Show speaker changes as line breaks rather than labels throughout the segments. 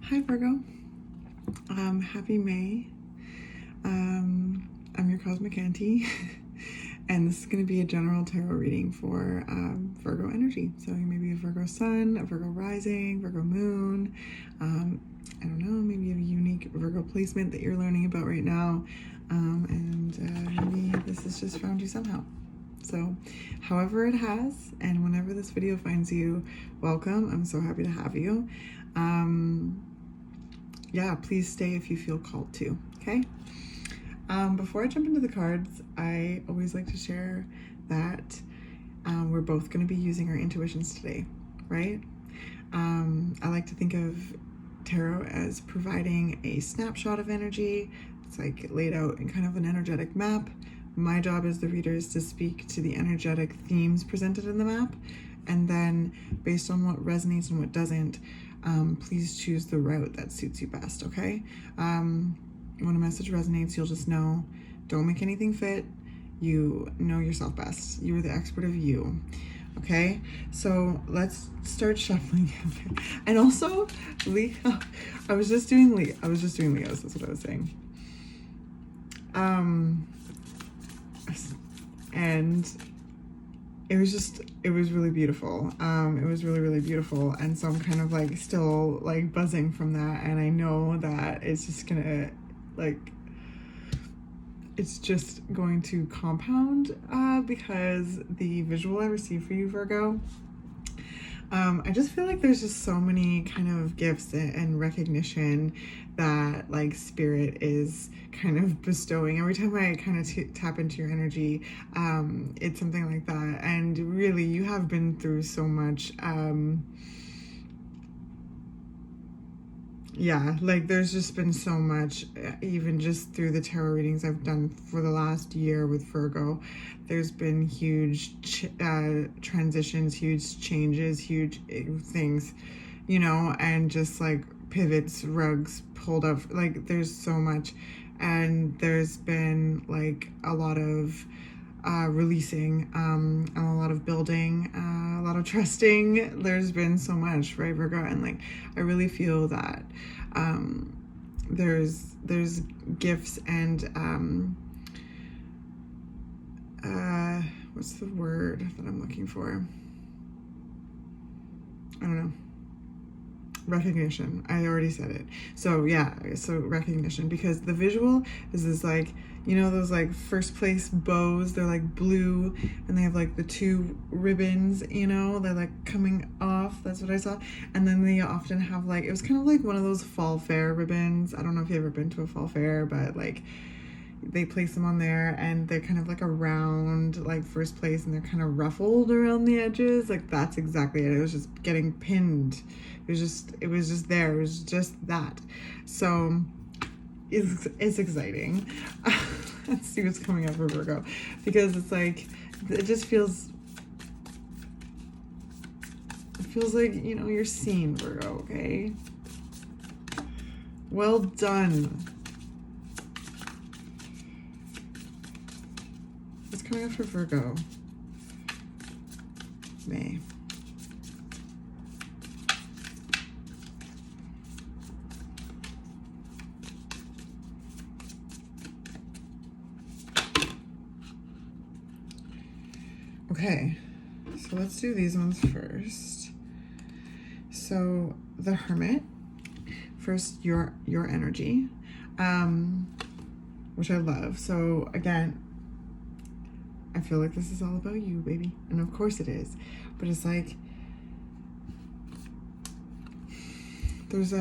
Hi Virgo, happy May. I'm your cosmic auntie and this is going to be a general tarot reading for Virgo energy. So you may be a Virgo sun, a Virgo rising, Virgo moon, I don't know, maybe you have a unique Virgo placement that you're learning about right now, and maybe this has just found you somehow. So however it has, and whenever this video finds you, welcome. I'm so happy to have you. Yeah, please stay if you feel called to, okay? Before I jump into the cards, I always like to share that we're both going to be using our intuitions today, right? I like to think of tarot as providing a snapshot of energy. It's like laid out in kind of an energetic map. My job as the reader is to speak to the energetic themes presented in the map, and then based on what resonates and what doesn't, please choose the route that suits you best, okay? When a message resonates, you'll just know, don't make anything fit. You know yourself best. You're the expert of you, okay? So let's start shuffling. And also, Leo, I was just doing Leos, that's what I was saying. And it was really beautiful. It was really beautiful. And so I'm kind of like still like buzzing from that. And I know that it's just gonna it's just going to compound because the visual I received for you, Virgo, I just feel like there's just so many kind of gifts and recognition that like spirit is kind of bestowing. Every time I kind of tap into your energy, it's something like that. And really, you have been through so much. Yeah, like there's just been so much, even just through the tarot readings I've done for the last year with Virgo. There's been huge transitions, huge changes, huge things, you know, and just like pivots, rugs pulled up. Like there's so much. And there's been like a lot of releasing, and a lot of building, a lot of trusting. There's been so much, right, Virgo? And like I really feel that there's gifts and what's the word that I'm looking for? I don't know. Recognition. I already said it. So yeah, so recognition, because the visual is this like, you know, those like first place bows, they're like blue and they have like the two ribbons, you know, they're like coming off. That's what I saw. And then they often have like, it was kind of like one of those fall fair ribbons. I don't know if you've ever been to a fall fair, but like they place them on there and they're kind of like a round like first place and they're kind of ruffled around the edges. Like that's exactly it. It was just getting pinned. It was just there. It was just that. So it's exciting. Let's see what's coming up for Virgo, because it's like, it just feels like, you know, you're seen, Virgo, okay? Well done. What's coming up for Virgo? May. Okay, so let's do these ones first. So the Hermit, first your energy, which I love. So again, I feel like this is all about you, baby, and of course it is. But it's like there's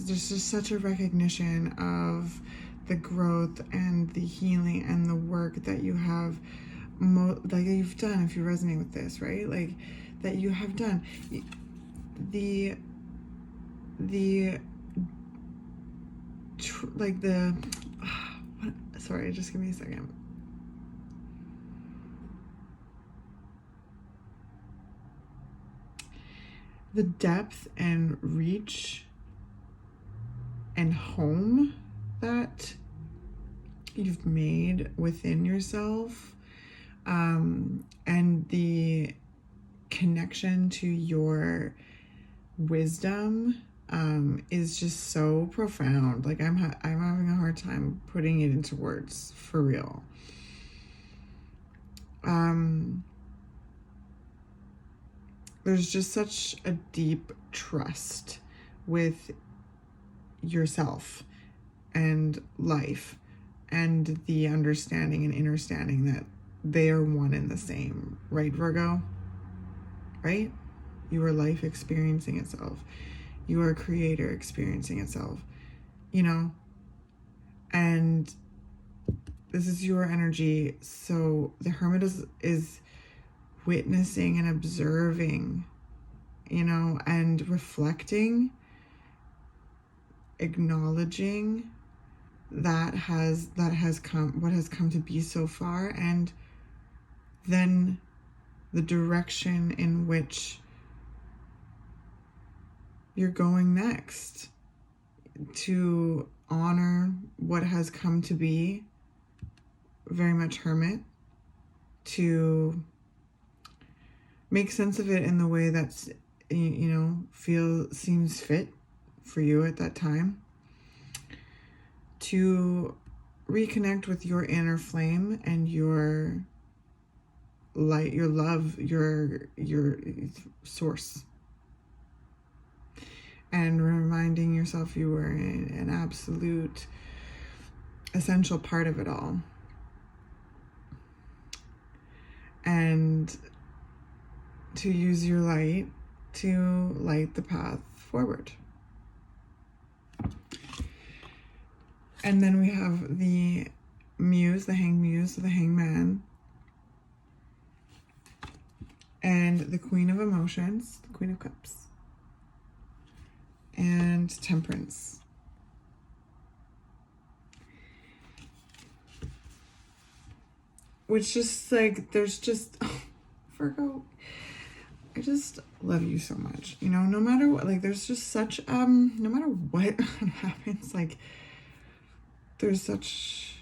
just such a recognition of the growth and the healing and the work that you have. Like you've done, if you resonate with this, right? Like that you have done sorry, just give me a second. The depth and reach and home that you've made within yourself, and the connection to your wisdom is just so profound. Like I'm having a hard time putting it into words for real. There's just such a deep trust with yourself and life and the understanding and understanding that they are one and the same, right, Virgo? Right? You are life experiencing itself. You are a creator experiencing itself, you know? And this is your energy. So the Hermit is witnessing and observing, you know, and reflecting, acknowledging that has come, what has come to be so far, and then the direction in which you're going next to honor what has come to be, very much Hermit, to make sense of it in the way that's, you know, seems fit for you at that time, to reconnect with your inner flame and your light, your love, your source, and reminding yourself you were an absolute essential part of it all, and to use your light to light the path forward. And then we have the Muse, the Hangman, and the Queen of Emotions, the Queen of Cups, and Temperance. Which just like, there's just, oh, Virgo, I just love you so much. You know, no matter what, like there's just such, no matter what happens, like there's such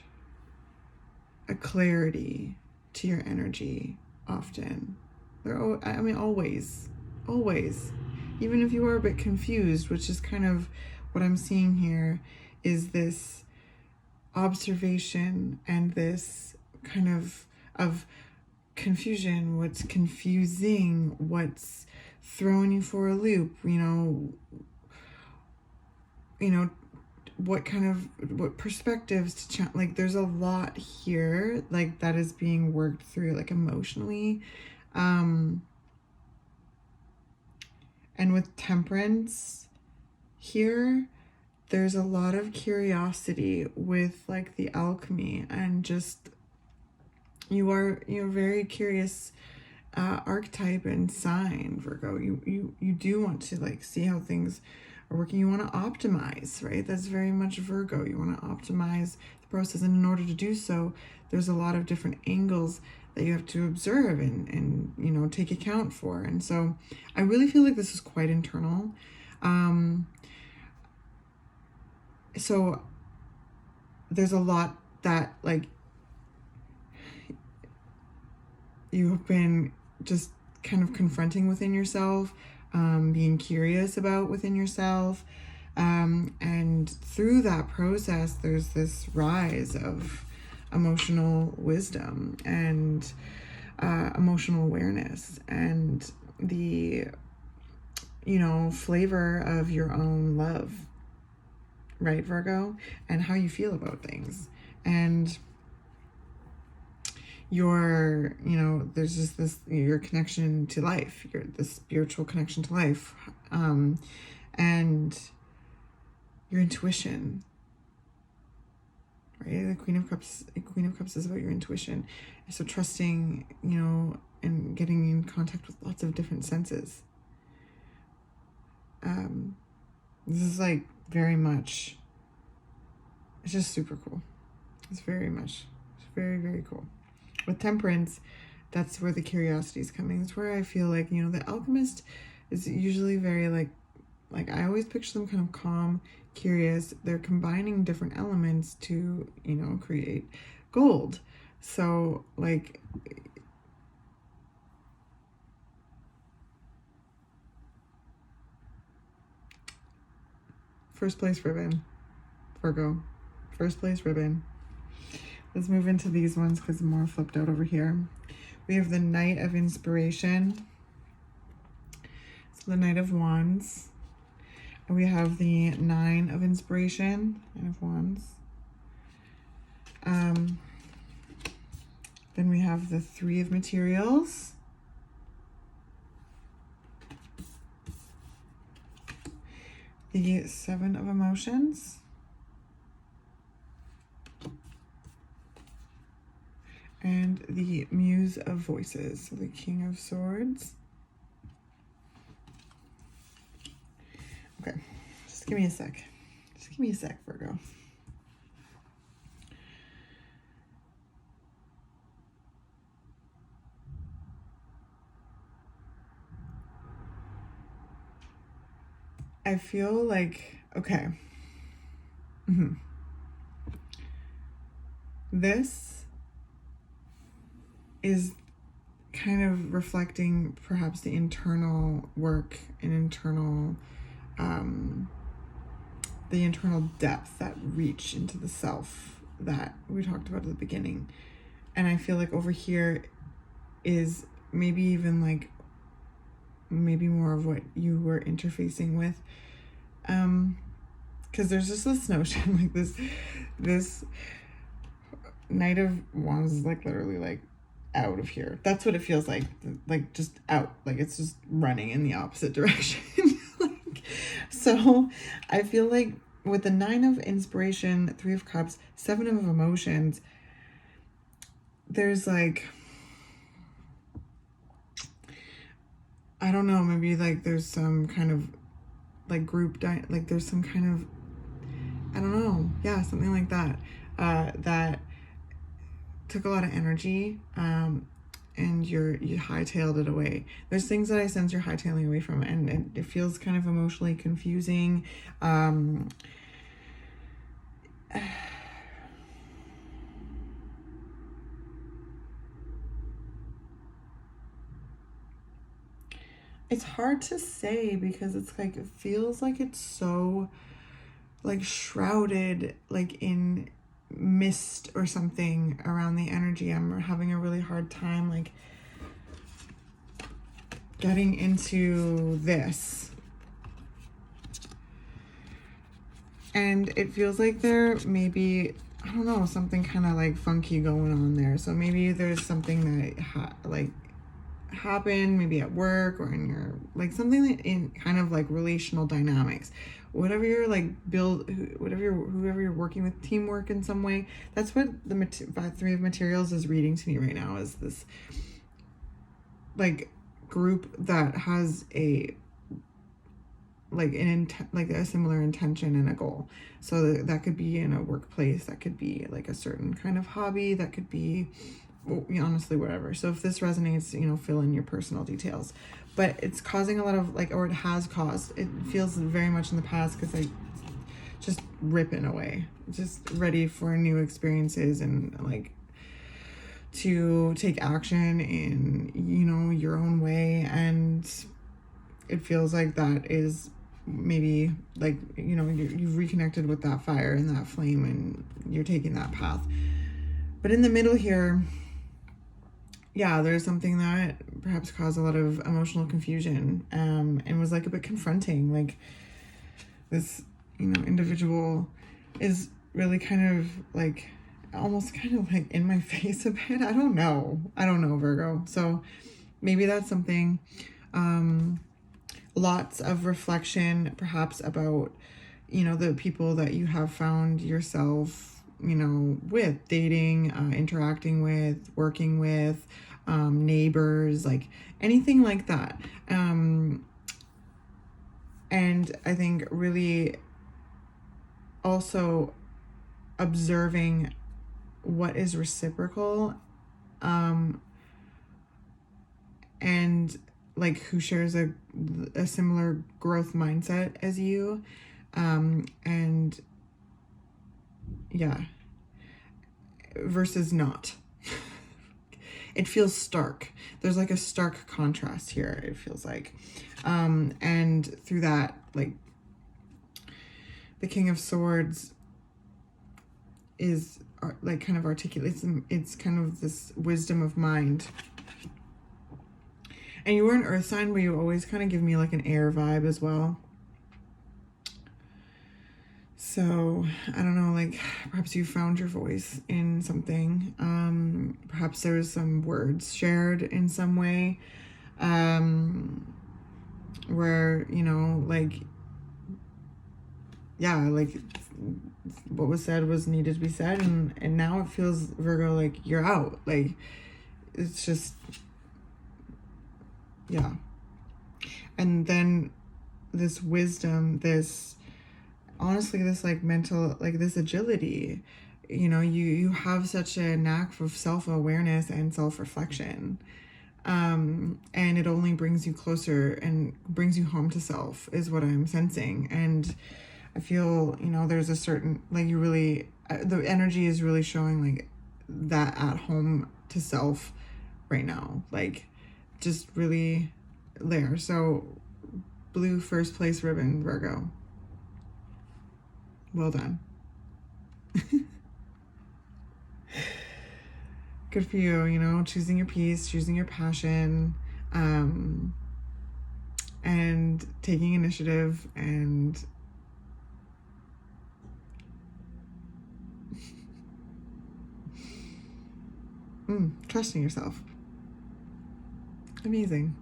a clarity to your energy often. Always. Even if you are a bit confused, which is kind of what I'm seeing here, is this observation and this kind of confusion, what's confusing, what's throwing you for a loop, you know, what perspectives to like there's a lot here like that is being worked through, like emotionally, and with Temperance here, there's a lot of curiosity with like the alchemy, and just you're very curious archetype and sign, Virgo. You do want to like see how things are working. You want to optimize, right? That's very much Virgo. You want to optimize the process, and in order to do so, there's a lot of different angles that you have to observe and you know, take account for. And so I really feel like this is quite internal. So there's a lot that like you've been just kind of confronting within yourself, being curious about within yourself. And through that process, there's this rise of emotional wisdom and emotional awareness, and the, you know, flavor of your own love, right, Virgo, and how you feel about things. And your, you know, there's just this, your connection to life, the spiritual connection to life, and your intuition, right? The Queen of Cups is about your intuition. So trusting, you know, and getting in contact with lots of different senses. This is like very much, it's just super cool. It's very, very cool. With Temperance, that's where the curiosity is coming. It's where I feel like, you know, the alchemist is usually very like I always picture them kind of calm, curious. They're combining different elements to, you know, create gold. So like, First place ribbon. Virgo. First place ribbon. Let's move into these ones because more flipped out over here. We have the Knight of Inspiration. So the Knight of Wands. And we have the Nine of Inspiration. Nine of Wands. Then we have the Three of Materials. The Seven of Emotions. And the Muse of Voices. So the King of Swords. Okay, just give me a sec. Just give me a sec, Virgo. I feel like, okay. This is kind of reflecting perhaps the internal work and internal, the internal depth, that reach into the self that we talked about at the beginning. And I feel like over here is maybe even like, maybe more of what you were interfacing with. Because there's just this notion, like this Knight of Wands is like literally like out of here. That's what it feels like just out, like it's just running in the opposite direction. So I feel like with the Nine of Inspiration, Three of Cups, Seven of Emotions, there's like, I don't know, maybe like there's some kind of like like there's some kind of, I don't know, yeah, something like that, that took a lot of energy, and you hightailed it away. There's things that I sense you're hightailing away from, and it feels kind of emotionally confusing. It's hard to say because it's like, it feels like it's so like shrouded like in mist or something around the energy. I'm having a really hard time like getting into this. And it feels like there maybe, I don't know, something kind of like funky going on there. So maybe there's something that like happen maybe at work or in your like something that in kind of like relational dynamics, whatever you're like whoever you're working with, teamwork in some way. That's what the Three of Materials is reading to me right now, is this like group that has a like a similar intention and a goal. So that could be in a workplace, that could be like a certain kind of hobby, that could be, well, honestly, whatever. So if this resonates, fill in your personal details. But it's causing a lot of like, or it has caused, it feels very much in the past because I just ripping away, just ready for new experiences and like to take action in, your own way. And it feels like that is maybe like, you've reconnected with that fire and that flame and you're taking that path. But in the middle here, yeah, there's something that perhaps caused a lot of emotional confusion, and was like a bit confronting. Like this, individual is really kind of like, almost kind of like in my face a bit. I don't know, Virgo. So maybe that's something, lots of reflection perhaps about, the people that you have found yourself, with dating, interacting with, working with, neighbors, like anything like that. And I think really also observing what is reciprocal, and like who shares a similar growth mindset as you, and yeah, versus not. It feels stark. There's like a stark contrast here, it feels like. And through that, like, the King of Swords is like kind of articulates, it's kind of this wisdom of mind. And you were an earth sign, but you always kind of give me like an air vibe as well. So I don't know, like perhaps you found your voice in something. Perhaps there was some words shared in some way, where, you know, like, yeah, like what was said was needed to be said, and now it feels, Virgo, like you're out. Like it's just, yeah. And then this wisdom, this, honestly, this like mental, like this agility, you know, you have such a knack of self-awareness and self-reflection, and it only brings you closer and brings you home to self, is what I'm sensing. And I feel, you know, there's a certain, like, you really, the energy is really showing like that at home to self right now, like just really there. So blue first place ribbon, Virgo. Well done. Good for you, you know, choosing your peace, choosing your passion, and taking initiative and trusting yourself. Amazing.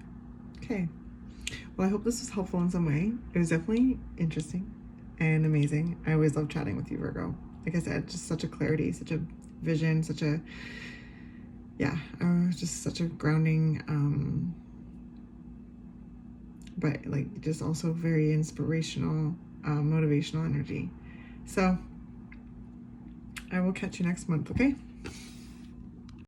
Okay. Well, I hope this was helpful in some way. It was definitely interesting and amazing. I always love chatting with you, Virgo. Like I said, just such a clarity, such a vision, such a, yeah, just such a grounding, but like just also very inspirational, motivational energy. So I will catch you next month, okay?